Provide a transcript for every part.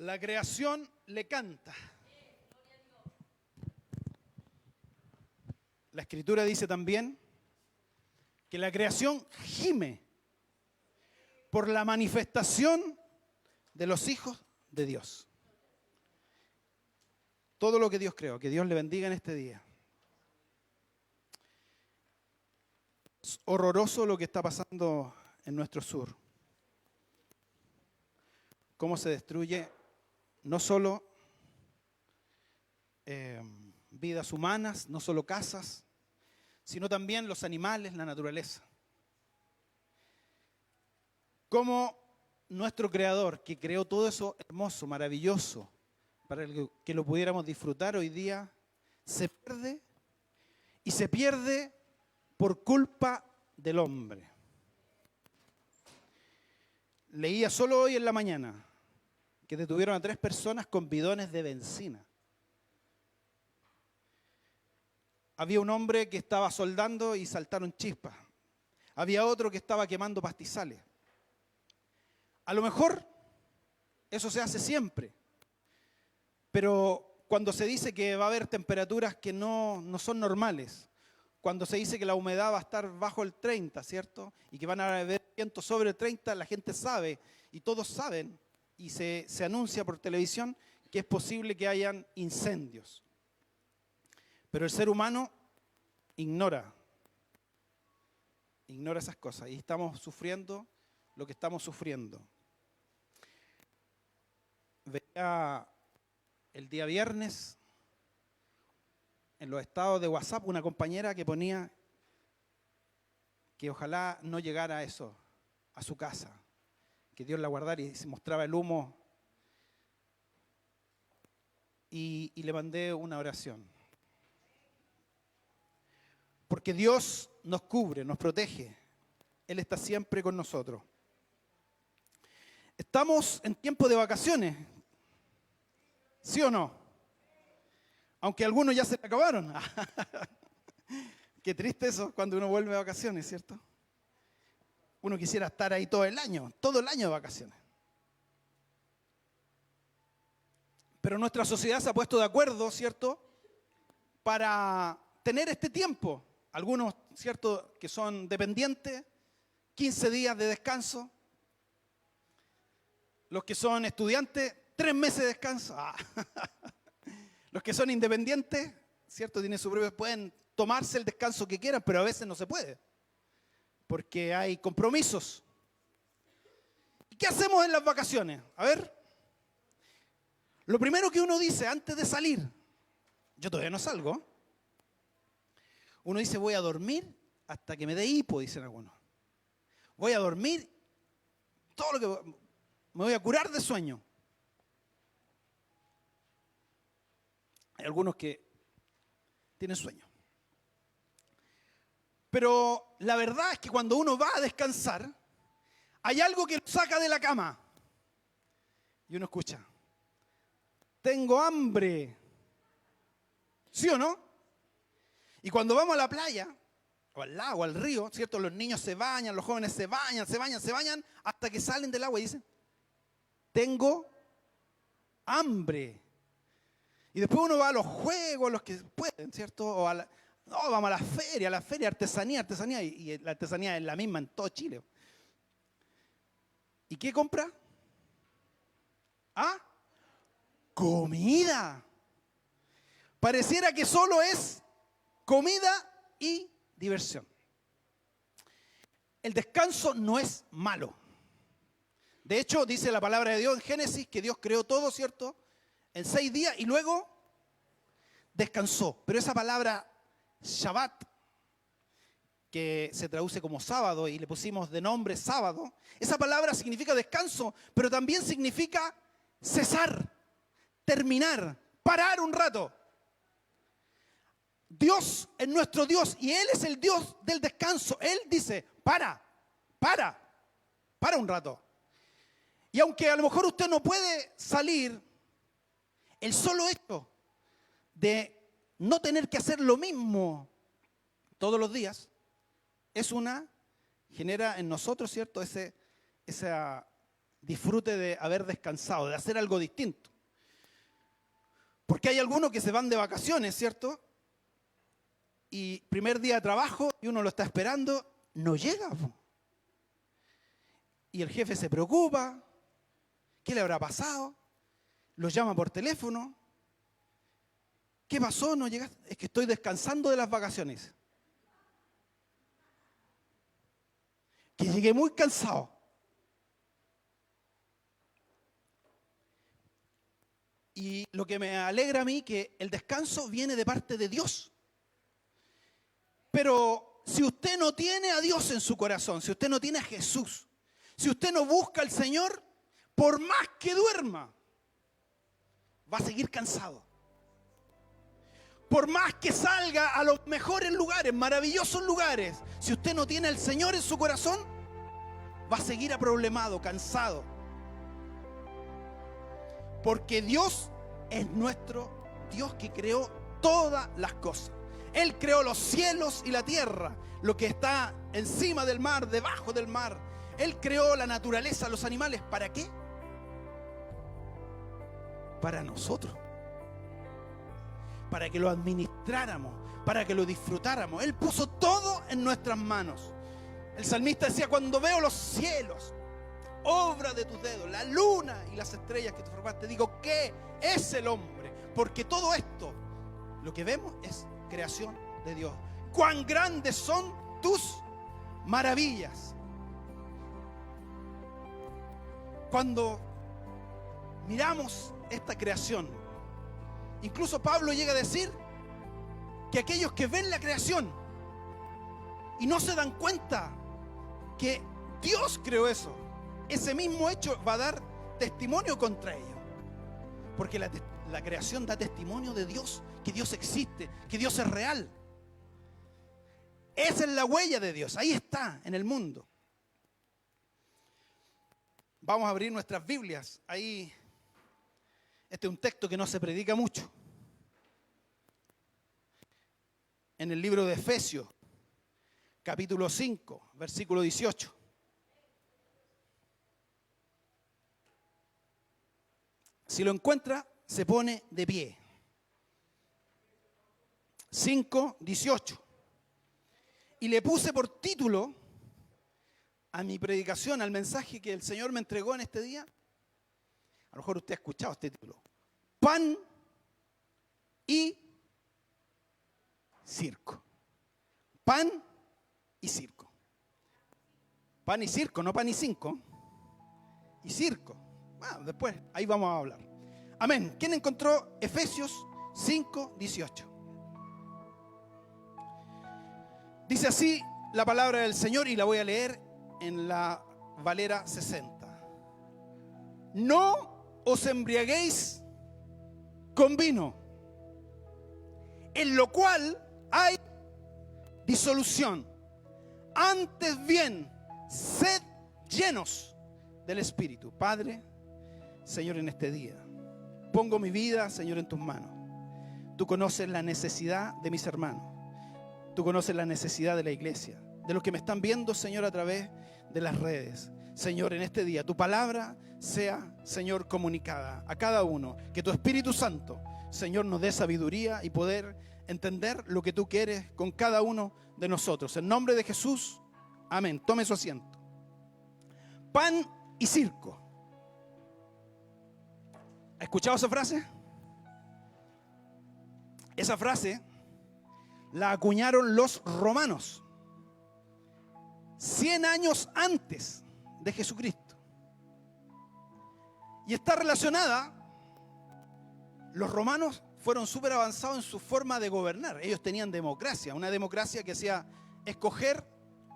La creación le canta. La Escritura dice también que la creación gime por la manifestación de los hijos de Dios. Todo lo que Dios creó, que Dios le bendiga en este día. Es horroroso lo que está pasando en nuestro sur. Cómo se destruye no solo vidas humanas, no solo casas, sino también los animales, la naturaleza. Cómo nuestro Creador, que creó todo eso hermoso, maravilloso, para que lo pudiéramos disfrutar hoy día, se pierde y se pierde por culpa del hombre. Leía solo hoy en la mañana que detuvieron a 3 personas con bidones de benzina. Había un hombre que estaba soldando y saltaron chispas. Había otro que estaba quemando pastizales. A lo mejor eso se hace siempre, pero cuando se dice que va a haber temperaturas que no son normales, cuando se dice que la humedad va a estar bajo el 30, ¿cierto? Y que van a haber vientos sobre el 30, la gente sabe, y todos saben, y se anuncia por televisión que es posible que hayan incendios. Pero el ser humano ignora esas cosas y estamos sufriendo lo que estamos sufriendo. Veía el día viernes en los estados de WhatsApp una compañera que ponía que ojalá no llegara eso a su casa, que Dios la guardara, y se mostraba el humo, y le mandé una oración. Porque Dios nos cubre, nos protege. Él está siempre con nosotros. Estamos en tiempo de vacaciones, ¿sí o no? Aunque algunos ya se acabaron. Qué triste eso cuando uno vuelve de vacaciones, ¿cierto? Uno quisiera estar ahí todo el año de vacaciones. Pero nuestra sociedad se ha puesto de acuerdo, ¿cierto?, para tener este tiempo. Algunos, ¿cierto?, que son dependientes, 15 días de descanso. Los que son estudiantes, 3 meses de descanso. Los que son independientes, ¿cierto?, tienen su propio, pueden tomarse el descanso que quieran, pero a veces no se puede, porque hay compromisos. ¿Y qué hacemos en las vacaciones? A ver, lo primero que uno dice antes de salir, yo todavía no salgo, uno dice voy a dormir hasta que me dé hipo, dicen algunos. Voy a dormir, todo lo que me voy a curar de sueño. Hay algunos que tienen sueño. Pero la verdad es que cuando uno va a descansar, hay algo que lo saca de la cama. Y uno escucha, tengo hambre. ¿Sí o no? Y cuando vamos a la playa, o al lago, al río, ¿cierto? Los niños se bañan, los jóvenes se bañan, hasta que salen del agua y dicen, tengo hambre. Y después uno va a los juegos, los que pueden, ¿cierto? O vamos a la feria, artesanía, y la artesanía es la misma en todo Chile. ¿Y qué compra? ¿Ah? Comida. Pareciera que solo es comida y diversión. El descanso no es malo. De hecho, dice la palabra de Dios en Génesis que Dios creó todo, ¿cierto?, en 6 días y luego descansó. Pero esa palabra Shabbat, que se traduce como sábado y le pusimos de nombre sábado, esa palabra significa descanso, pero también significa cesar, terminar, parar un rato. Dios es nuestro Dios y Él es el Dios del descanso. Él dice, para un rato. Y aunque a lo mejor usted no puede salir, el solo hecho de no tener que hacer lo mismo todos los días genera en nosotros, ¿cierto?, esa disfrute de haber descansado, de hacer algo distinto. Porque hay algunos que se van de vacaciones, ¿cierto? Y primer día de trabajo y uno lo está esperando, no llega. Y el jefe se preocupa, ¿qué le habrá pasado? Lo llama por teléfono. ¿Qué pasó? ¿No llegaste? Es que estoy descansando de las vacaciones. Que llegué muy cansado. Y lo que me alegra a mí que el descanso viene de parte de Dios. Pero si usted no tiene a Dios en su corazón, si usted no tiene a Jesús, si usted no busca al Señor, por más que duerma, va a seguir cansado. Por más que salga a los mejores lugares, maravillosos lugares, si usted no tiene al Señor en su corazón, va a seguir aproblemado, cansado. Porque Dios es nuestro Dios que creó todas las cosas. Él creó los cielos y la tierra, lo que está encima del mar, debajo del mar. Él creó la naturaleza, los animales. ¿Para qué? Para nosotros. Para que lo administráramos, para que lo disfrutáramos. Él puso todo en nuestras manos. El salmista decía, cuando veo los cielos, obra de tus dedos, la luna y las estrellas que tú formaste, digo, ¿qué es el hombre? Porque todo esto, lo que vemos es creación de Dios. Cuán grandes son tus maravillas. Cuando miramos esta creación, incluso Pablo llega a decir que aquellos que ven la creación y no se dan cuenta que Dios creó eso, ese mismo hecho va a dar testimonio contra ellos. Porque la creación da testimonio de Dios, que Dios existe, que Dios es real. Esa es la huella de Dios, ahí está, en el mundo. Vamos a abrir nuestras Biblias. Ahí, este es un texto que no se predica mucho. En el libro de Efesios, capítulo 5, versículo 18. Si lo encuentra, se pone de pie. 5, 18. Y le puse por título a mi predicación, al mensaje que el Señor me entregó en este día. A lo mejor usted ha escuchado este título. Pan y circo. Pan y circo. Pan y circo, no pan y cinco. Y circo. Bueno, después, ahí vamos a hablar. Amén. ¿Quién encontró Efesios 5, 18? Dice así la palabra del Señor y la voy a leer en la Valera 60. No os embriaguéis con vino, en lo cual hay disolución. Antes bien, sed llenos del Espíritu. Padre, Señor, en este día pongo mi vida, Señor, en tus manos. Tú conoces la necesidad de mis hermanos. Tú conoces la necesidad de la iglesia, de los que me están viendo, Señor, a través de las redes. Señor, en este día tu palabra sea, Señor, comunicada a cada uno. Que tu Espíritu Santo, Señor, nos dé sabiduría y poder entender lo que tú quieres con cada uno de nosotros. En nombre de Jesús, amén. Tome su asiento. Pan y circo. ¿Ha escuchado esa frase? Esa frase la acuñaron los romanos 100 años antes de Jesucristo. Y está relacionada, los romanos fueron súper avanzados en su forma de gobernar. Ellos tenían democracia, una democracia que hacía escoger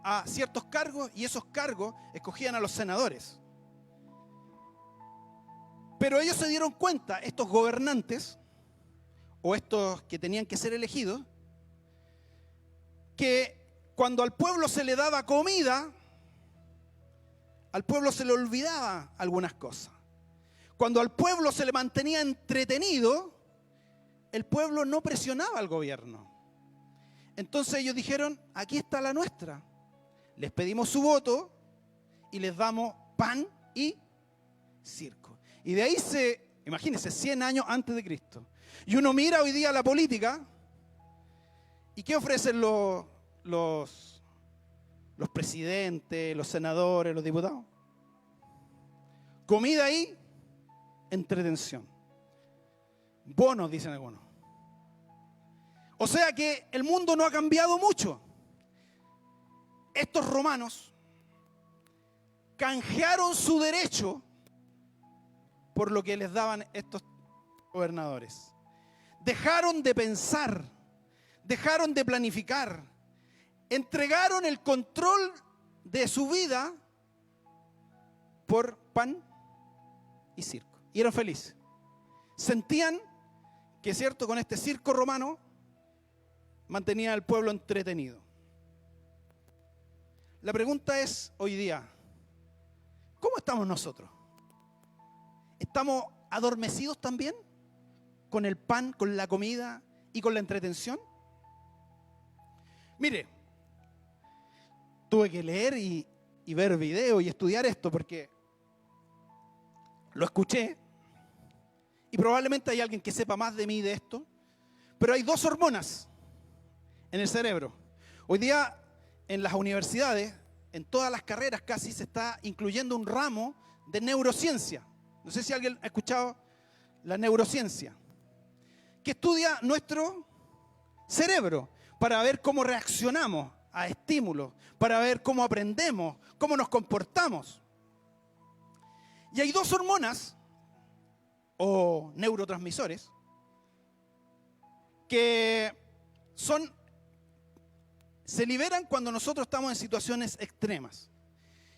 a ciertos cargos y esos cargos escogían a los senadores. Pero ellos se dieron cuenta, estos gobernantes, o estos que tenían que ser elegidos, que cuando al pueblo se le daba comida, al pueblo se le olvidaba algunas cosas. Cuando al pueblo se le mantenía entretenido, el pueblo no presionaba al gobierno. Entonces ellos dijeron, aquí está la nuestra. Les pedimos su voto y les damos pan y circo. Y de ahí imagínense, 100 años antes de Cristo. Y uno mira hoy día la política, ¿y qué ofrecen los presidentes, los senadores, los diputados? Comida y entretención. Bonos, dicen algunos. O sea que el mundo no ha cambiado mucho. Estos romanos canjearon su derecho por lo que les daban estos gobernadores. Dejaron de pensar, dejaron de planificar, entregaron el control de su vida por pan y circo. Y eran felices. Sentían que, cierto, con este circo romano mantenía al pueblo entretenido. La pregunta es hoy día, ¿cómo estamos nosotros? ¿Estamos adormecidos también con el pan, con la comida y con la entretención? Mire, tuve que leer y ver videos y estudiar esto porque lo escuché y probablemente hay alguien que sepa más de mí de esto, pero hay 2 hormonas en el cerebro. Hoy día en las universidades, en todas las carreras casi, se está incluyendo un ramo de neurociencia. No sé si alguien ha escuchado la neurociencia, que estudia nuestro cerebro para ver cómo reaccionamos a estímulos, para ver cómo aprendemos, cómo nos comportamos. Y hay 2 hormonas o neurotransmisores que se liberan cuando nosotros estamos en situaciones extremas.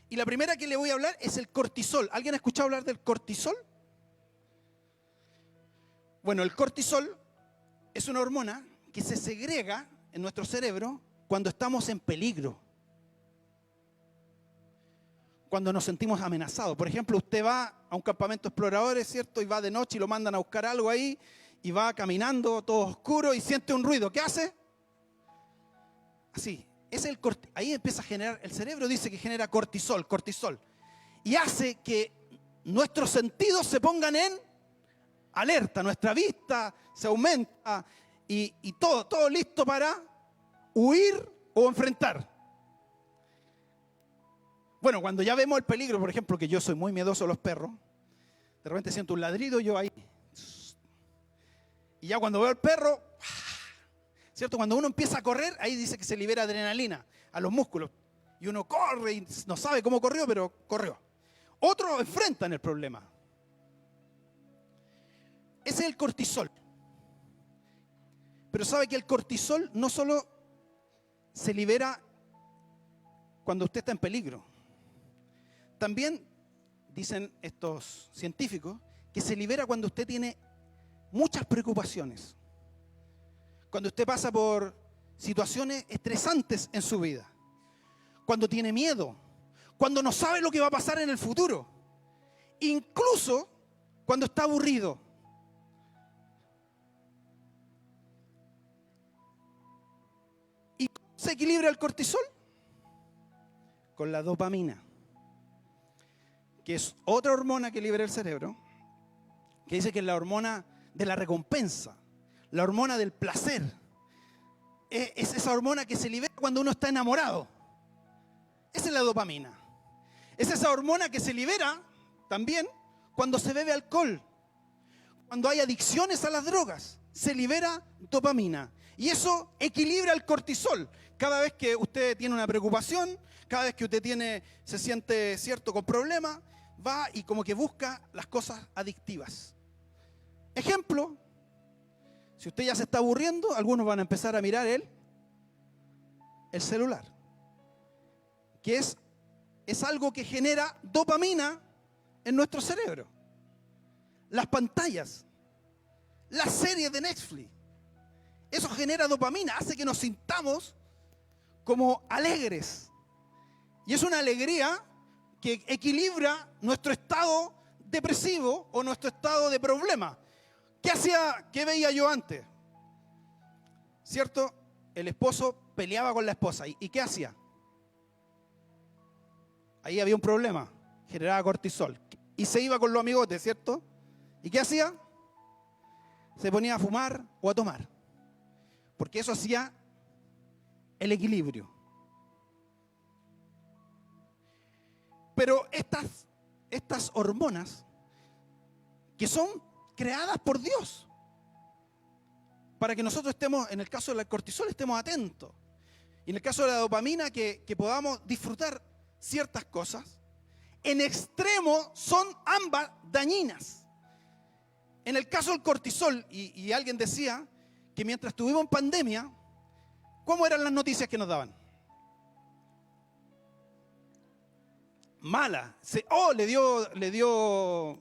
Y la primera que le voy a hablar es el cortisol. ¿Alguien ha escuchado hablar del cortisol? Bueno, el cortisol es una hormona que se segrega en nuestro cerebro cuando estamos en peligro, cuando nos sentimos amenazados. Por ejemplo, usted va a un campamento de exploradores, ¿cierto? Y va de noche y lo mandan a buscar algo ahí y va caminando todo oscuro y siente un ruido. ¿Qué hace? Así. Ahí empieza a generar, el cerebro dice que genera cortisol. Y hace que nuestros sentidos se pongan en alerta, nuestra vista se aumenta y todo listo para huir o enfrentar. Bueno, cuando ya vemos el peligro, por ejemplo, que yo soy muy miedoso a los perros, de repente siento un ladrido, yo ahí. Y ya cuando veo al perro, ¿cierto? Cuando uno empieza a correr, ahí dice que se libera adrenalina a los músculos. Y uno corre y no sabe cómo corrió, pero corrió. Otros enfrentan el problema. Ese es el cortisol. Pero sabe que el cortisol no solo se libera cuando usted está en peligro. También dicen estos científicos que se libera cuando usted tiene muchas preocupaciones. Cuando usted pasa por situaciones estresantes en su vida. Cuando tiene miedo. Cuando no sabe lo que va a pasar en el futuro. Incluso cuando está aburrido. ¿Y cómo se equilibra el cortisol? Con la dopamina, que es otra hormona que libera el cerebro, que dice que es la hormona de la recompensa, la hormona del placer. Es esa hormona que se libera cuando uno está enamorado. Esa es la dopamina. Es esa hormona que se libera también cuando se bebe alcohol, cuando hay adicciones a las drogas, se libera dopamina. Y eso equilibra el cortisol. Cada vez que usted tiene una preocupación, cada vez que usted se siente, ¿cierto?, con problemas, va y como que busca las cosas adictivas. Ejemplo, si usted ya se está aburriendo, algunos van a empezar a mirar el celular, que es algo que genera dopamina en nuestro cerebro. Las pantallas, las series de Netflix, eso genera dopamina, hace que nos sintamos como alegres. Y es una alegría que equilibra nuestro estado depresivo o nuestro estado de problema. ¿Qué veía yo antes? ¿Cierto? El esposo peleaba con la esposa. ¿Y qué hacía? Ahí había un problema, generaba cortisol. y se iba con los amigotes, ¿cierto? ¿Y qué hacía? Se ponía a fumar o a tomar, porque eso hacía el equilibrio. Pero estas hormonas que son creadas por Dios para que nosotros estemos, en el caso del cortisol, estemos atentos. Y en el caso de la dopamina, que podamos disfrutar ciertas cosas, en extremo son ambas dañinas. En el caso del cortisol, y alguien decía que mientras estuvimos en pandemia, ¿cómo eran las noticias que nos daban? Mala. Le dio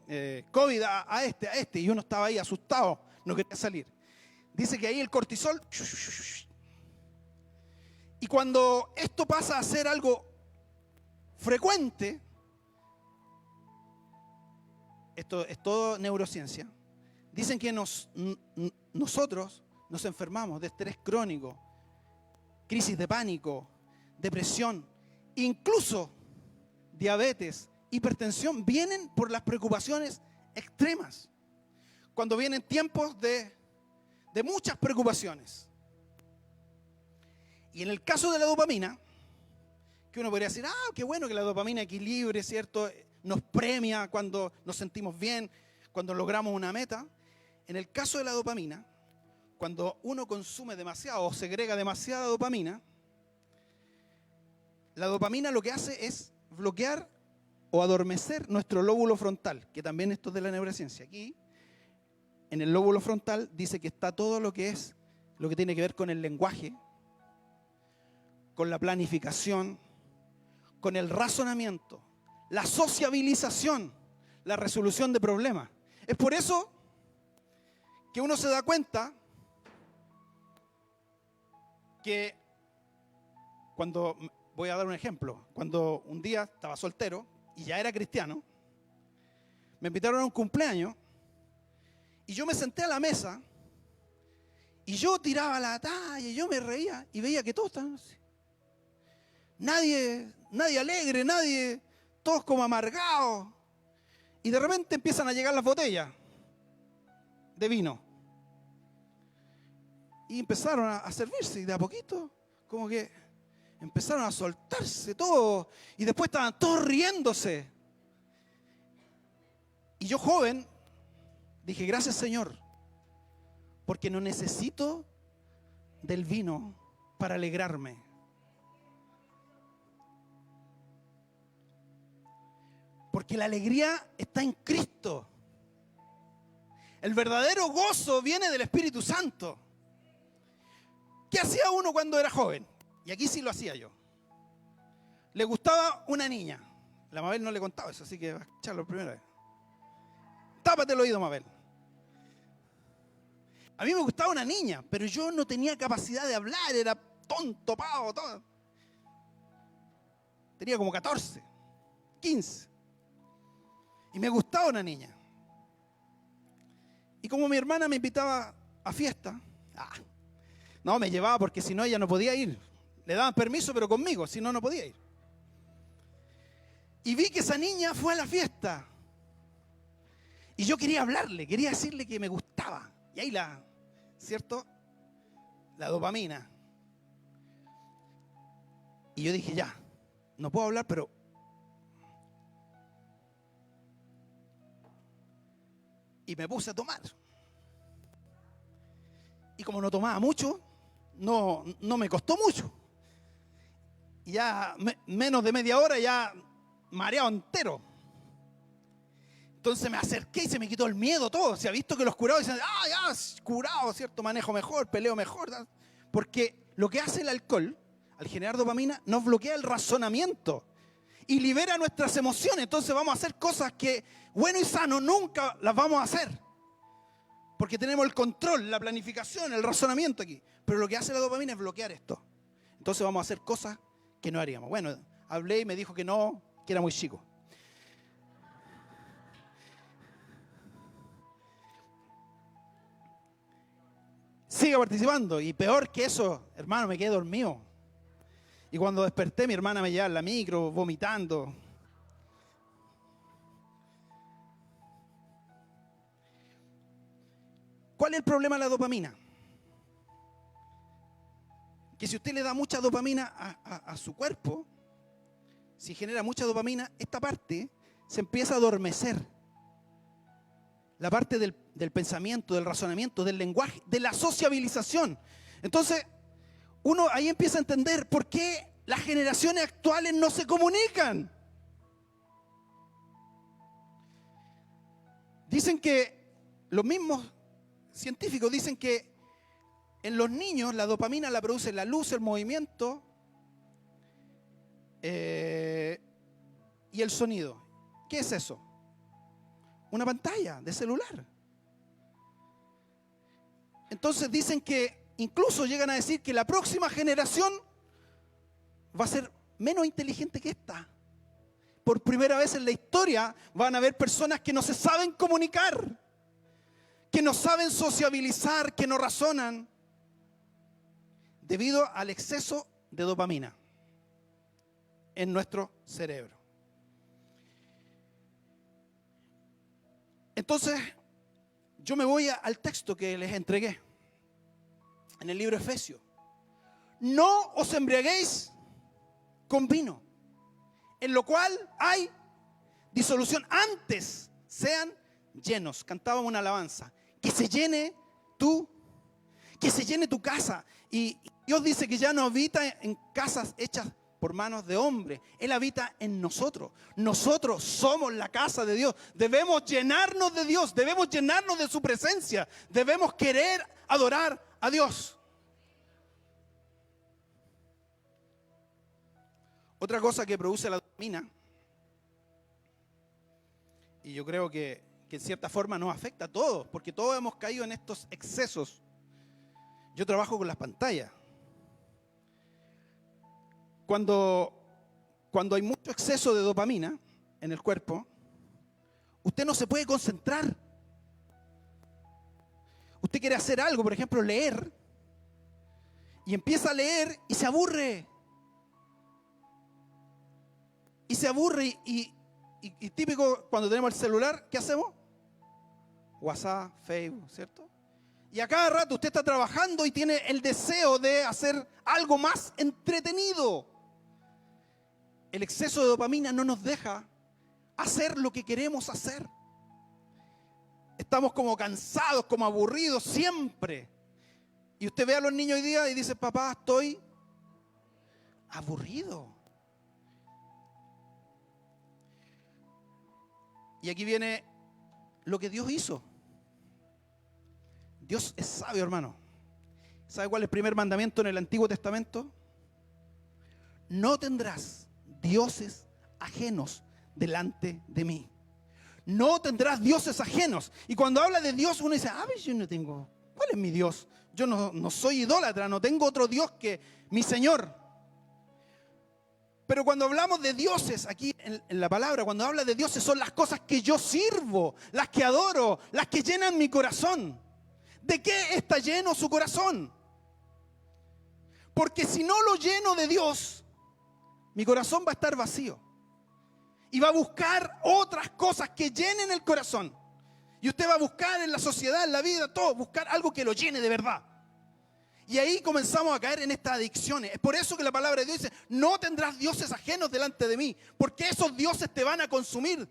COVID a este, y uno estaba ahí asustado, no quería salir. Dice que ahí el cortisol. Y cuando esto pasa a ser algo frecuente, esto es todo neurociencia, dicen que nosotros nos enfermamos de estrés crónico, crisis de pánico, depresión, incluso diabetes, hipertensión, vienen por las preocupaciones extremas. Cuando vienen tiempos de muchas preocupaciones. Y en el caso de la dopamina, que uno podría decir, qué bueno que la dopamina equilibre, ¿cierto? Nos premia cuando nos sentimos bien, cuando logramos una meta. En el caso de la dopamina, cuando uno consume demasiado o segrega demasiada dopamina, la dopamina lo que hace es bloquear o adormecer nuestro lóbulo frontal, que también esto es de la neurociencia. Aquí, en el lóbulo frontal, dice que está todo lo que tiene que ver con el lenguaje, con la planificación, con el razonamiento, la sociabilización, la resolución de problemas. Es por eso que uno se da cuenta que voy a dar un ejemplo, cuando un día estaba soltero y ya era cristiano, me invitaron a un cumpleaños y yo me senté a la mesa y yo tiraba la talla y yo me reía y veía que todos estaban así. Nadie alegre, todos como amargados. Y de repente empiezan a llegar las botellas de vino. Y empezaron a servirse y de a poquito, como que empezaron a soltarse todos. Y después estaban todos riéndose. Y yo, joven, dije, gracias Señor, porque no necesito del vino para alegrarme. Porque la alegría está en Cristo. El verdadero gozo viene del Espíritu Santo. ¿Qué hacía uno cuando era joven? Y aquí sí lo hacía yo. Le gustaba una niña. La Mabel no le contaba eso, así que va a echarlo por primera vez. Tápate el oído, Mabel. A mí me gustaba una niña, pero yo no tenía capacidad de hablar, era tonto, pavo, todo. Tenía como 14, 15. Y me gustaba una niña. Y como mi hermana me invitaba a fiesta, no, me llevaba porque si no ella no podía ir. Le daban permiso, pero conmigo, si no, no podía ir. Y vi que esa niña fue a la fiesta. Y yo quería hablarle, quería decirle que me gustaba. Y ahí ¿cierto? La dopamina. Y yo dije, ya, no puedo hablar, pero... Y me puse a tomar. Y como no tomaba mucho, no me costó mucho. Y ya menos de media hora ya mareado entero. Entonces me acerqué y se me quitó el miedo todo. Se ha visto que los curados dicen, ya, curado, ¿cierto? Manejo mejor, peleo mejor. Porque lo que hace el alcohol, al generar dopamina, nos bloquea el razonamiento y libera nuestras emociones. Entonces vamos a hacer cosas que, bueno y sano, nunca las vamos a hacer. Porque tenemos el control, la planificación, el razonamiento aquí. Pero lo que hace la dopamina es bloquear esto. Entonces vamos a hacer cosas que no haríamos. Bueno, hablé y me dijo que no, que era muy chico. Siga participando. Y peor que eso, hermano, me quedé dormido. Y cuando desperté, mi hermana me llevaba en la micro, vomitando. ¿Cuál es el problema de la dopamina? Que si usted le da mucha dopamina a su cuerpo, si genera mucha dopamina, esta parte se empieza a adormecer. La parte del pensamiento, del razonamiento, del lenguaje, de la sociabilización. Entonces, uno ahí empieza a entender por qué las generaciones actuales no se comunican. Dicen que, los mismos científicos dicen que en los niños la dopamina la produce la luz, el movimiento y el sonido. ¿Qué es eso? Una pantalla de celular. Entonces dicen que incluso llegan a decir que la próxima generación va a ser menos inteligente que esta. Por primera vez en la historia van a haber personas que no se saben comunicar, que no saben sociabilizar, que no razonan, debido al exceso de dopamina en nuestro cerebro. Entonces, yo me voy al texto que les entregué en el libro de Efesios. No os embriaguéis con vino, en lo cual hay disolución. Antes sean llenos. Cantábamos una alabanza. Que se llene tu casa. Y Dios dice que ya no habita en casas hechas por manos de hombres. Él habita en nosotros. Nosotros somos la casa de Dios. Debemos llenarnos de Dios. Debemos llenarnos de su presencia. Debemos querer adorar a Dios. Otra cosa que produce la dopamina, y yo creo que en cierta forma nos afecta a todos, porque todos hemos caído en estos excesos. Yo trabajo con las pantallas. Cuando hay mucho exceso de dopamina en el cuerpo, usted no se puede concentrar. Usted quiere hacer algo, por ejemplo, leer, y empieza a leer y se aburre. Y se aburre y típico cuando tenemos el celular, ¿qué hacemos? WhatsApp, Facebook, ¿cierto? Y a cada rato usted está trabajando y tiene el deseo de hacer algo más entretenido. El exceso de dopamina no nos deja hacer lo que queremos hacer. Estamos como cansados, como aburridos siempre. Y usted ve a los niños hoy día y dice, papá, estoy aburrido. Y aquí viene lo que Dios hizo. Dios es sabio, hermano. ¿Sabe cuál es el primer mandamiento en el Antiguo Testamento? No tendrás dioses ajenos delante de mí. No tendrás dioses ajenos. Y cuando habla de Dios, uno dice, yo no tengo. ¿Cuál es mi Dios? Yo no soy idólatra, no tengo otro Dios que mi Señor. Pero cuando hablamos de dioses, aquí en la palabra, cuando habla de dioses, son las cosas que yo sirvo, las que adoro, las que llenan mi corazón. ¿De qué está lleno su corazón? Porque si no lo lleno de Dios, mi corazón va a estar vacío. Y va a buscar otras cosas que llenen el corazón. Y usted va a buscar en la sociedad, en la vida, todo, buscar algo que lo llene de verdad. Y ahí comenzamos a caer en estas adicciones. Es por eso que la palabra de Dios dice, no tendrás dioses ajenos delante de mí, porque esos dioses te van a consumir.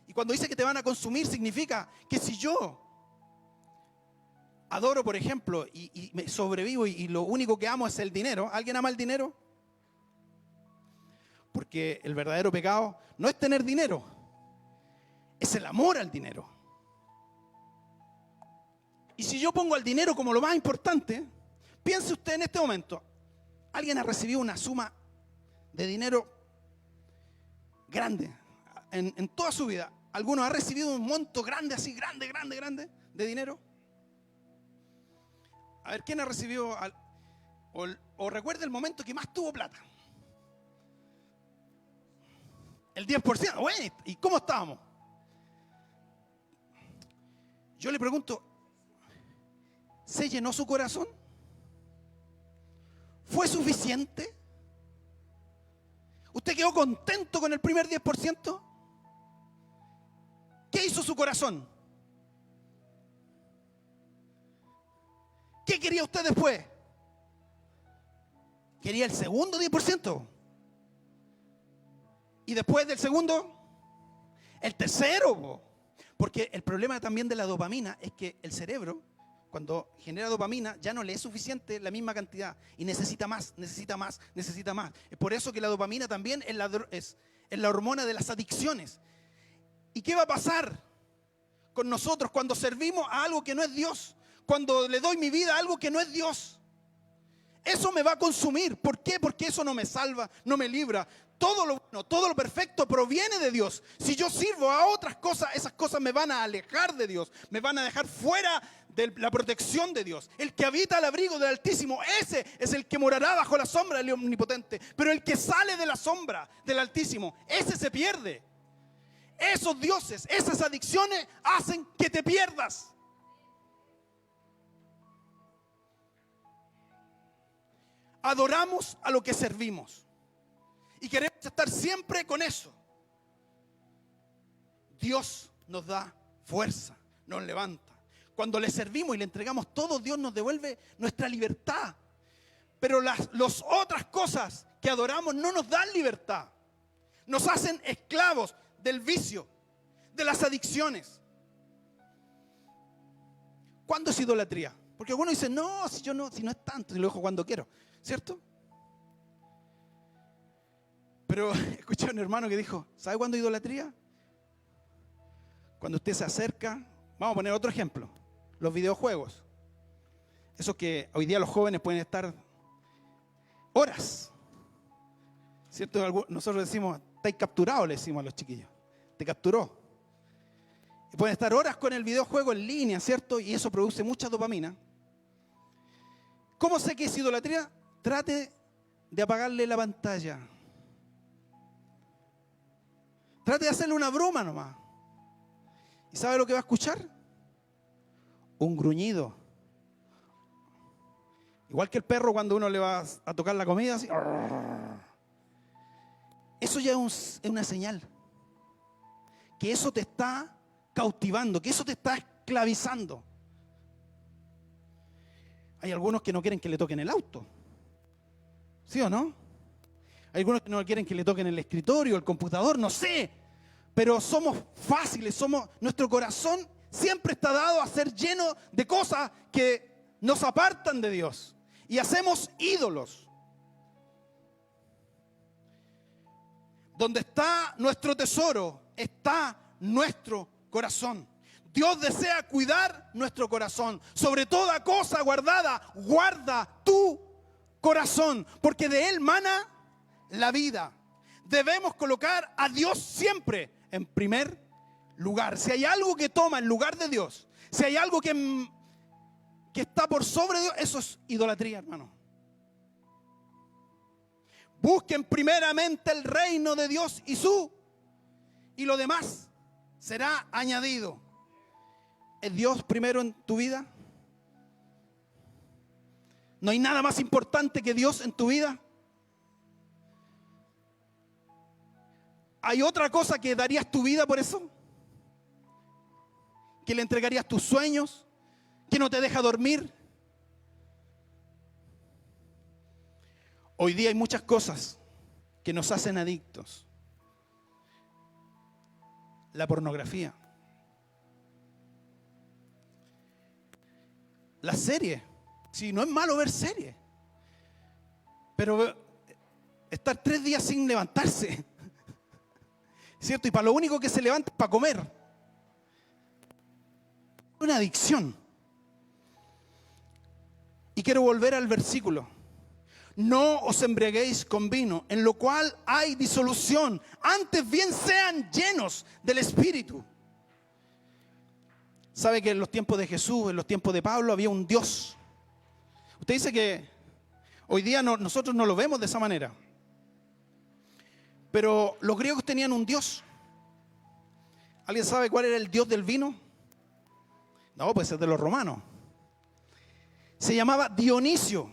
Y cuando dice que te van a consumir, significa que si yo adoro, por ejemplo, y me sobrevivo y lo único que amo es el dinero. ¿Alguien ama el dinero? Porque el verdadero pecado no es tener dinero, es el amor al dinero. Y si yo pongo al dinero como lo más importante, piense usted en este momento, alguien ha recibido una suma de dinero grande en toda su vida. ¿Alguno ha recibido un monto grande, así, grande de dinero? A ver, ¿quién ha recibido o recuerda el momento que más tuvo plata? El 10%. Bueno, ¿y cómo estábamos? Yo le pregunto, ¿se llenó su corazón? ¿Fue suficiente? ¿Usted quedó contento con el primer 10%? ¿Qué hizo su corazón? ¿Qué quería usted después? Quería el segundo 10%. Y después del segundo, el tercero. Porque el problema también de la dopamina es que el cerebro, cuando genera dopamina, ya no le es suficiente la misma cantidad. Y necesita más, necesita más, necesita más. Es por eso que la dopamina también es la hormona de las adicciones. ¿Y qué va a pasar con nosotros cuando servimos a algo que no es Dios? Cuando le doy mi vida a algo que no es Dios. Eso me va a consumir. ¿Por qué? Porque eso no me salva, no me libra. Todo lo bueno, todo lo perfecto proviene de Dios. Si yo sirvo a otras cosas, esas cosas me van a alejar de Dios. Me van a dejar fuera de la protección de Dios. El que habita al abrigo del Altísimo, ese es el que morará bajo la sombra del Omnipotente. Pero el que sale de la sombra del Altísimo, ese se pierde. Esos dioses, esas adicciones hacen que te pierdas. Adoramos a lo que servimos. Y queremos estar siempre con eso. Dios nos da fuerza, nos levanta. Cuando le servimos y le entregamos todo, Dios nos devuelve nuestra libertad. Pero las otras cosas que adoramos no nos dan libertad. Nos hacen esclavos del vicio, de las adicciones. ¿Cuándo es idolatría? Porque algunos dicen, no, si no es tanto, si lo dejo cuando quiero, ¿cierto? Pero escuché a un hermano que dijo, ¿sabe cuándo es idolatría? Cuando usted se acerca, vamos a poner otro ejemplo, los videojuegos. Esos que hoy día los jóvenes pueden estar horas, ¿cierto? Nosotros decimos, estáis capturado, le decimos a los chiquillos, te capturó. Y pueden estar horas con el videojuego en línea, ¿cierto? Y eso produce mucha dopamina. ¿Cómo sé que es idolatría? Trate de apagarle la pantalla. Trate de hacerle una broma nomás. ¿Y sabe lo que va a escuchar? Un gruñido. Igual que el perro cuando uno le va a tocar la comida, así. Eso ya es una señal. Que eso te está cautivando, que eso te está esclavizando. Hay algunos que no quieren que le toquen el auto. ¿Sí o no? Hay algunos que no quieren que le toquen el escritorio, el computador, no sé. Pero somos fáciles, nuestro corazón siempre está dado a ser lleno de cosas que nos apartan de Dios. Y hacemos ídolos. Donde está nuestro tesoro, está nuestro corazón. Dios desea cuidar nuestro corazón. Sobre toda cosa guardada, guarda tu corazón, porque de él mana la vida. Debemos colocar a Dios siempre en primer lugar. Si hay algo que toma el lugar de Dios, si hay algo que está por sobre Dios, eso es idolatría, hermano. Busquen primeramente el reino de Dios y lo demás será añadido. ¿Es Dios primero en tu vida? ¿No hay nada más importante que Dios en tu vida? ¿Hay otra cosa que darías tu vida por eso? ¿Que le entregarías tus sueños? ¿Que no te deja dormir? Hoy día hay muchas cosas que nos hacen adictos. La pornografía. La serie. Sí, no es malo ver serie. Pero estar 3 días sin levantarse. ¿Cierto? Y para lo único que se levanta es para comer. Una adicción. Y quiero volver al versículo. No os embriaguéis con vino, en lo cual hay disolución. Antes bien sean llenos del Espíritu. ¿Sabe que en los tiempos de Jesús, en los tiempos de Pablo, había un Dios? Usted dice que hoy día nosotros no lo vemos de esa manera. Pero los griegos tenían un Dios. ¿Alguien sabe cuál era el Dios del vino? No, pues es de los romanos. Se llamaba Dionisio,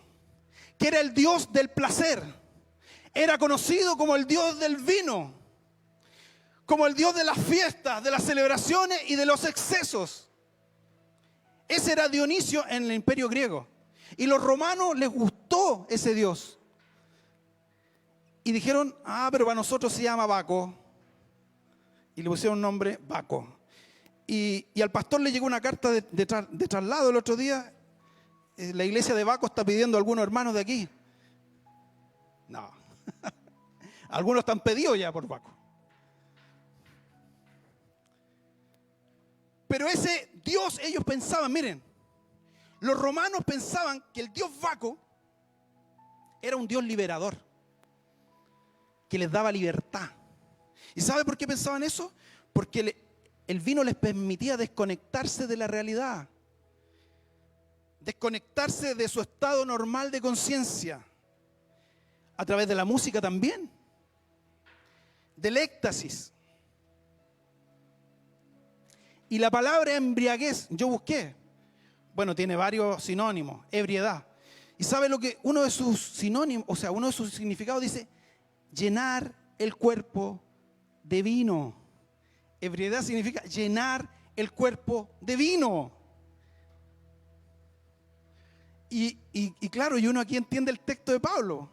que era el Dios del placer. Era conocido como el Dios del vino, como el Dios de las fiestas, de las celebraciones y de los excesos. Ese era Dionisio en el imperio griego. Y los romanos les gustó ese Dios. Y dijeron, pero para nosotros se llama Baco. Y le pusieron un nombre Baco. Y al pastor le llegó una carta de traslado el otro día. La iglesia de Baco está pidiendo a algunos hermanos de aquí. No. Algunos están pedidos ya por Baco. Pero ese Dios, ellos pensaban, miren, los romanos pensaban que el Dios Baco era un Dios liberador, que les daba libertad. ¿Y sabe por qué pensaban eso? Porque el vino les permitía desconectarse de la realidad, desconectarse de su estado normal de conciencia, a través de la música también, del éxtasis. Y la palabra embriaguez, yo busqué, bueno, tiene varios sinónimos, ebriedad. ¿Y sabe lo que uno de sus sinónimos, o sea, uno de sus significados dice? Llenar el cuerpo de vino. Ebriedad significa llenar el cuerpo de vino. Y claro, y uno aquí entiende el texto de Pablo.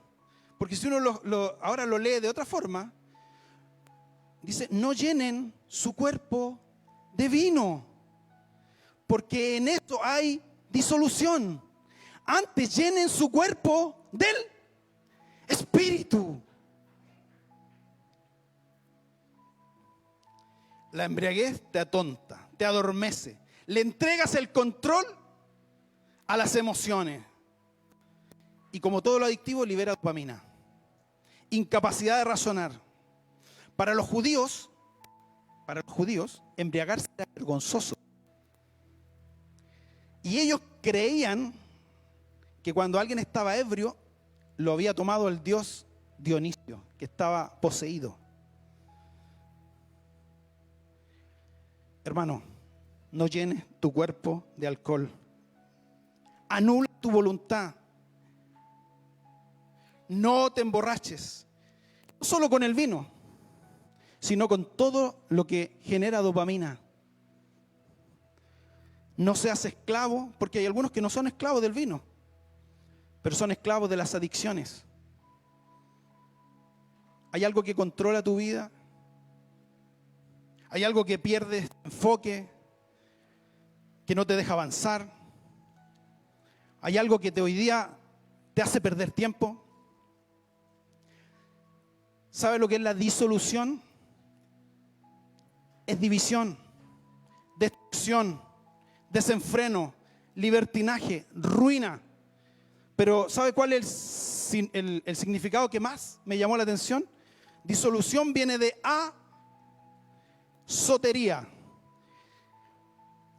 Porque si uno ahora lo lee de otra forma, dice, no llenen su cuerpo de vino, porque en esto hay disolución. Antes llenen su cuerpo del Espíritu. La embriaguez te atonta, te adormece. Le entregas el control a las emociones. Y como todo lo adictivo, libera dopamina. Incapacidad de razonar. Para los judíos, embriagarse era vergonzoso. Y ellos creían que cuando alguien estaba ebrio, lo había tomado el dios Dionisio, que estaba poseído. Hermano, no llenes tu cuerpo de alcohol. Anula tu voluntad. No te emborraches. No solo con el vino, sino con todo lo que genera dopamina. No seas esclavo, porque hay algunos que no son esclavos del vino, pero son esclavos de las adicciones. ¿Hay algo que controla tu vida? ¿Hay algo que pierde enfoque, que no te deja avanzar? ¿Hay algo que hoy día te hace perder tiempo? ¿Sabe lo que es la disolución? Es división, destrucción, desenfreno, libertinaje, ruina. Pero ¿sabe cuál es el significado que más me llamó la atención? Disolución viene de sotería.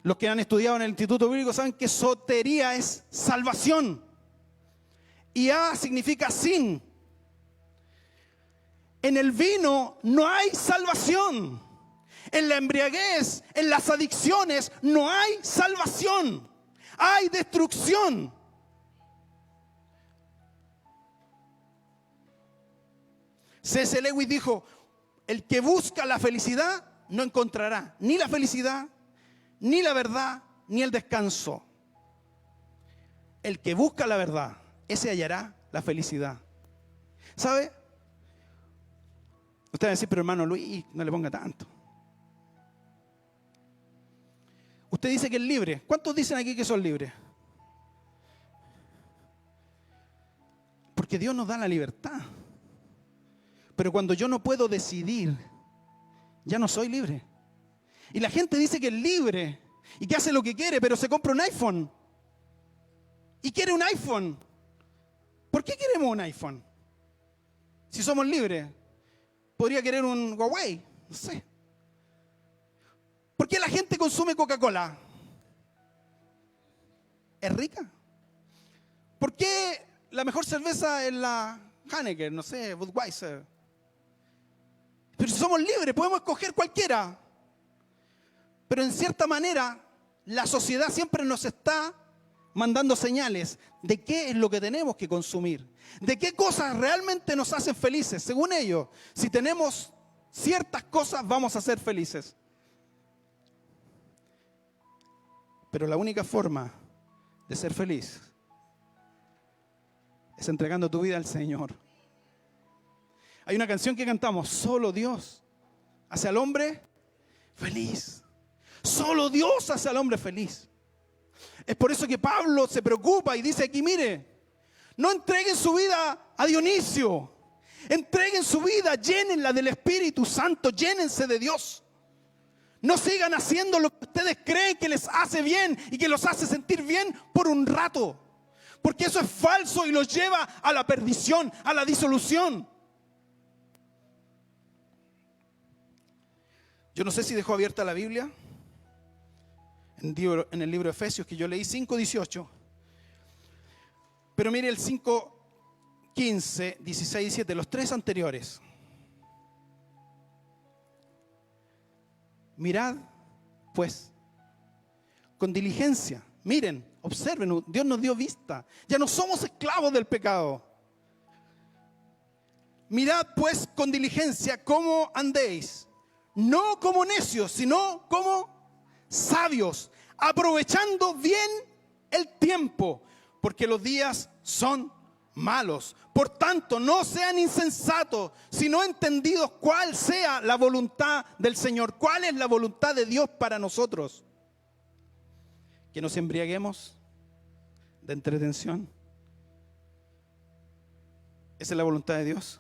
Los que han estudiado en el Instituto Bíblico saben que sotería es salvación. Y significa sin. En el vino no hay salvación. En la embriaguez, en las adicciones, no hay salvación. Hay destrucción. C.S. Lewis dijo, el que busca la felicidad no encontrará ni la felicidad, ni la verdad, ni el descanso. El que busca la verdad, ese hallará la felicidad. ¿Sabe? Usted va a decir, pero hermano Luis, no le ponga tanto. Usted dice que es libre. ¿Cuántos dicen aquí que son libres? Porque Dios nos da la libertad. Pero cuando yo no puedo decidir, ya no soy libre. Y la gente dice que es libre y que hace lo que quiere, pero se compra un iPhone. Y quiere un iPhone. ¿Por qué queremos un iPhone? Si somos libres. Podría querer un Huawei, no sé. ¿Por qué la gente consume Coca-Cola? ¿Es rica? ¿Por qué la mejor cerveza es la Heineken, no sé, Budweiser? Pero si somos libres, podemos escoger cualquiera. Pero en cierta manera, la sociedad siempre nos está mandando señales de qué es lo que tenemos que consumir, de qué cosas realmente nos hacen felices. Según ellos, si tenemos ciertas cosas, vamos a ser felices. Pero la única forma de ser feliz es entregando tu vida al Señor. Hay una canción que cantamos, solo Dios hace al hombre feliz. Solo Dios hace al hombre feliz. Es por eso que Pablo se preocupa y dice aquí, mire, no entreguen su vida a Dionisio. Entreguen su vida, llénenla del Espíritu Santo, llénense de Dios. No sigan haciendo lo que ustedes creen que les hace bien y que los hace sentir bien por un rato. Porque eso es falso y los lleva a la perdición, a la disolución. Yo no sé si dejó abierta la Biblia en el libro de Efesios, que yo leí 5:18. Pero mire el 5:15, 16, 17, los tres anteriores. Mirad, pues, con diligencia. Miren, observen, Dios nos dio vista. Ya no somos esclavos del pecado. Mirad, pues, con diligencia cómo andéis. No como necios, sino como sabios, aprovechando bien el tiempo, porque los días son malos. Por tanto, no sean insensatos, sino entendidos cuál sea la voluntad del Señor. ¿Cuál es la voluntad de Dios para nosotros? Que nos embriaguemos de entretención. ¿Esa es la voluntad de Dios?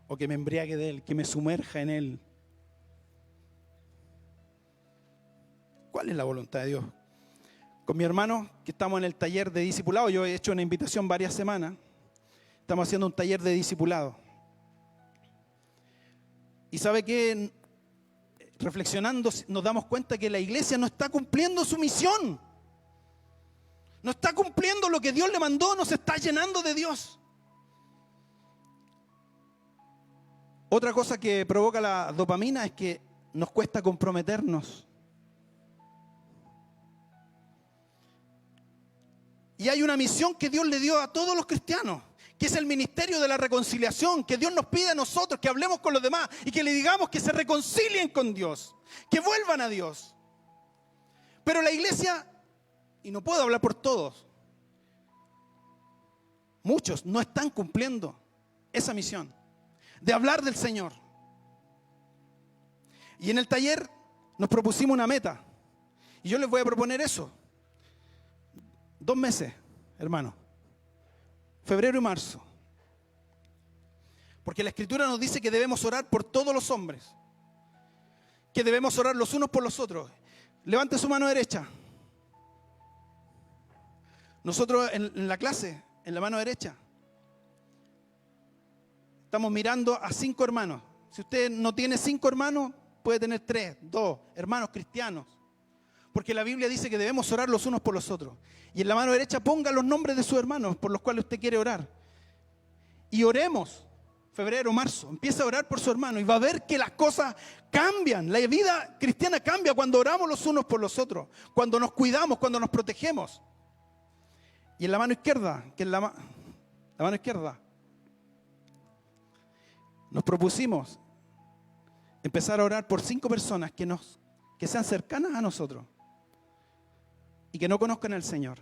O que me embriague de Él, que me sumerja en Él. ¿Cuál es la voluntad de Dios? Con mi hermano, que estamos en el taller de discipulado, yo he hecho una invitación varias semanas. Estamos haciendo un taller de discipulado. Y ¿sabe qué? Reflexionando nos damos cuenta que la iglesia no está cumpliendo su misión. No está cumpliendo lo que Dios le mandó, no se está llenando de Dios. Otra cosa que provoca la dopamina es que nos cuesta comprometernos. Y hay una misión que Dios le dio a todos los cristianos, que es el ministerio de la reconciliación, que Dios nos pide a nosotros que hablemos con los demás y que le digamos que se reconcilien con Dios, que vuelvan a Dios. Pero la iglesia, y no puedo hablar por todos, muchos no están cumpliendo esa misión de hablar del Señor. Y en el taller nos propusimos una meta, y yo les voy a proponer eso. 2 meses, hermano. Febrero y marzo. Porque la Escritura nos dice que debemos orar por todos los hombres. Que debemos orar los unos por los otros. Levante su mano derecha. Nosotros en la clase, en la mano derecha, estamos mirando a 5 hermanos. Si usted no tiene 5 hermanos, puede tener 3, 2 hermanos cristianos. Porque la Biblia dice que debemos orar los unos por los otros. Y en la mano derecha ponga los nombres de sus hermanos por los cuales usted quiere orar. Y oremos, febrero, marzo. Empieza a orar por su hermano y va a ver que las cosas cambian. La vida cristiana cambia cuando oramos los unos por los otros. Cuando nos cuidamos, cuando nos protegemos. Y en la mano izquierda, que es la mano izquierda, nos propusimos empezar a orar por 5 personas que sean cercanas a nosotros y que no conozcan al Señor.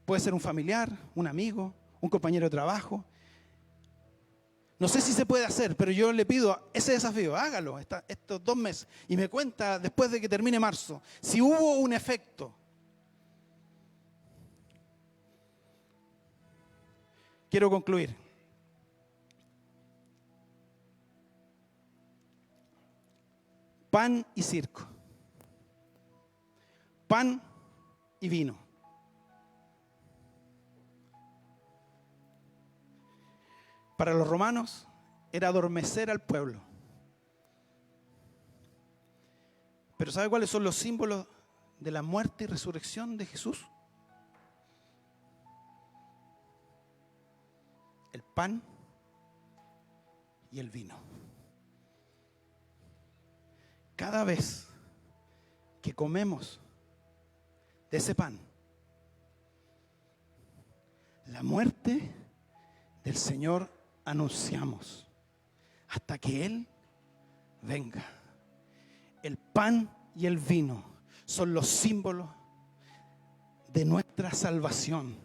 Puede ser un familiar, un amigo, un compañero de trabajo. No sé si se puede hacer, pero yo le pido ese desafío, hágalo estos 2 meses y me cuenta después de que termine marzo si hubo un efecto. Quiero concluir. Pan y circo. Pan y vino. Para los romanos era adormecer al pueblo. Pero ¿sabe cuáles son los símbolos de la muerte y resurrección de Jesús? El pan y el vino. Cada vez que comemos de ese pan, la muerte del Señor anunciamos hasta que Él venga. El pan y el vino son los símbolos de nuestra salvación.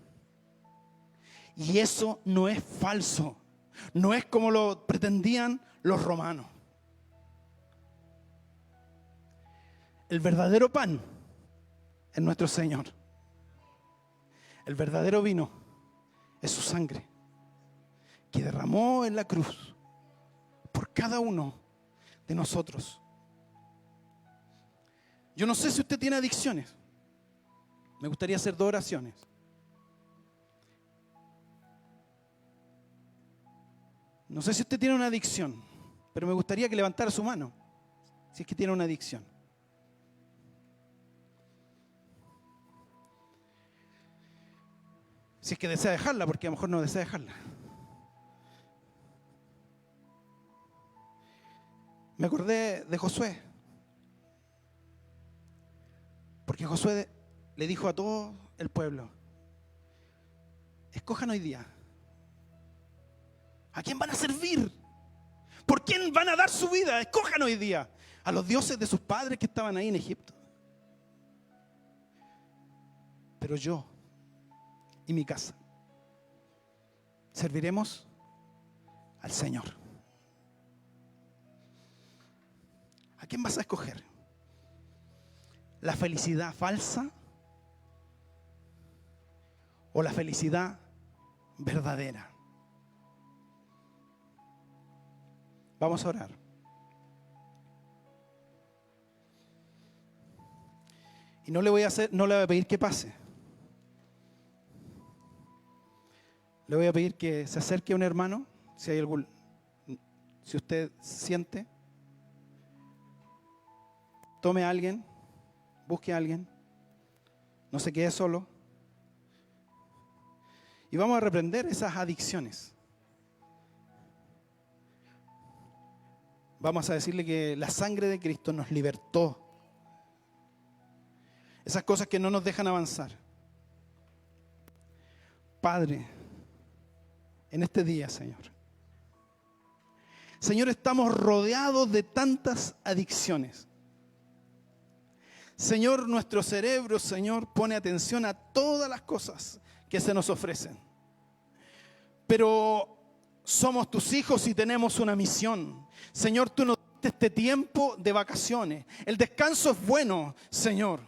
Y eso no es falso. No es como lo pretendían los romanos. El verdadero pan es nuestro Señor. El verdadero vino es su sangre, que derramó en la cruz por cada uno de nosotros. Yo no sé si usted tiene adicciones. Me gustaría hacer 2 oraciones. No sé si usted tiene una adicción, pero me gustaría que levantara su mano si es que tiene una adicción. Si es que desea dejarla, porque a lo mejor no desea dejarla. Me acordé de Josué. Porque Josué le dijo a todo el pueblo: escojan hoy día. ¿A quién van a servir? ¿Por quién van a dar su vida? Escojan hoy día. ¿A los dioses de sus padres que estaban ahí en Egipto? Pero yo y mi casa serviremos al Señor. ¿A quién vas a escoger? ¿La felicidad falsa o la felicidad verdadera? Vamos a orar. Y no le voy a pedir que pase. Le voy a pedir que se acerque a un hermano, si usted siente. Tome a alguien, busque a alguien, no se quede solo. Y vamos a reprender esas adicciones. Vamos a decirle que la sangre de Cristo nos libertó. Esas cosas que no nos dejan avanzar. Padre, en este día, Señor, estamos rodeados de tantas adicciones. Señor, nuestro cerebro, Señor, pone atención a todas las cosas que se nos ofrecen. Pero somos tus hijos y tenemos una misión. Señor, tú nos diste este tiempo de vacaciones. El descanso es bueno, Señor.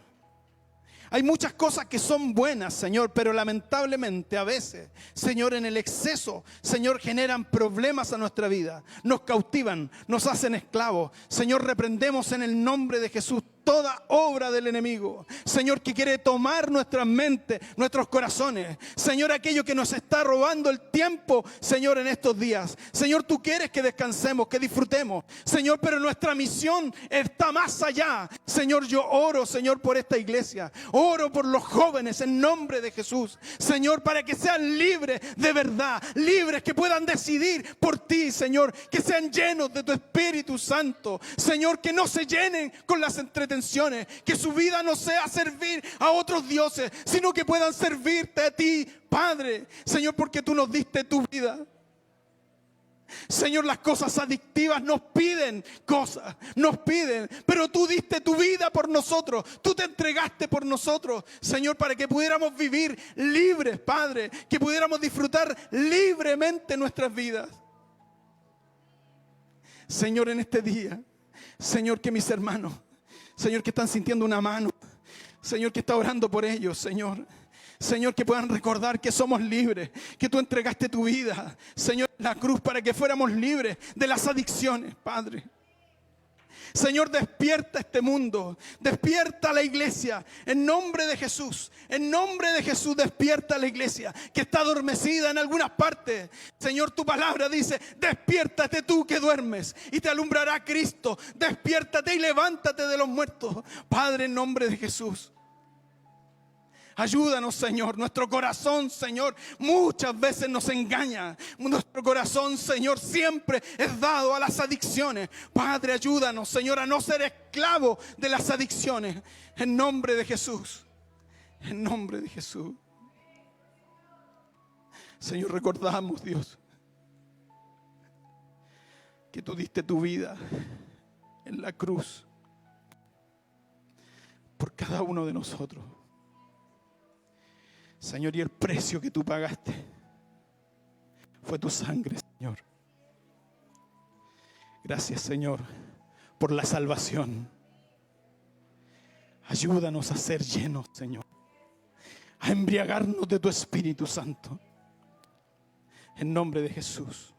Hay muchas cosas que son buenas, Señor, pero lamentablemente a veces, Señor, en el exceso, Señor, generan problemas a nuestra vida. Nos cautivan, nos hacen esclavos. Señor, reprendemos en el nombre de Jesús toda obra del enemigo, Señor, que quiere tomar nuestras mentes, nuestros corazones. Señor, aquello que nos está robando el tiempo, Señor, en estos días. Señor, tú quieres que descansemos, que disfrutemos, Señor, pero nuestra misión está más allá. Señor, yo oro, Señor, por esta iglesia. Oro por los jóvenes en nombre de Jesús. Señor, para que sean libres de verdad, libres que puedan decidir por ti, Señor, que sean llenos de tu Espíritu Santo. Señor, que no se llenen con las entretenciones, que su vida no sea servir a otros dioses, sino que puedan servirte a ti, Padre. Señor, porque tú nos diste tu vida. Señor, las cosas adictivas nos piden cosas, pero tú diste tu vida por nosotros, tú te entregaste por nosotros, Señor, para que pudiéramos vivir libres, Padre, que pudiéramos disfrutar libremente nuestras vidas. Señor, en este día, Señor, que mis hermanos, Señor, que están sintiendo una mano, Señor, que está orando por ellos, Señor. Señor, que puedan recordar que somos libres, que tú entregaste tu vida, Señor, en la cruz para que fuéramos libres de las adicciones, Padre. Señor, despierta este mundo, despierta la iglesia, en nombre de Jesús, despierta la iglesia que está adormecida en algunas partes. Señor, tu palabra dice, despiértate tú que duermes y te alumbrará Cristo, despiértate y levántate de los muertos, Padre, en nombre de Jesús. Ayúdanos, Señor. Nuestro corazón, Señor, muchas veces nos engaña. Nuestro corazón, Señor, siempre es dado a las adicciones. Padre, ayúdanos, Señor, a no ser esclavos de las adicciones. En nombre de Jesús. En nombre de Jesús. Señor, recordamos, Dios, que tú diste tu vida en la cruz por cada uno de nosotros. Señor, y el precio que tú pagaste fue tu sangre, Señor. Gracias, Señor, por la salvación. Ayúdanos a ser llenos, Señor, a embriagarnos de tu Espíritu Santo. En nombre de Jesús.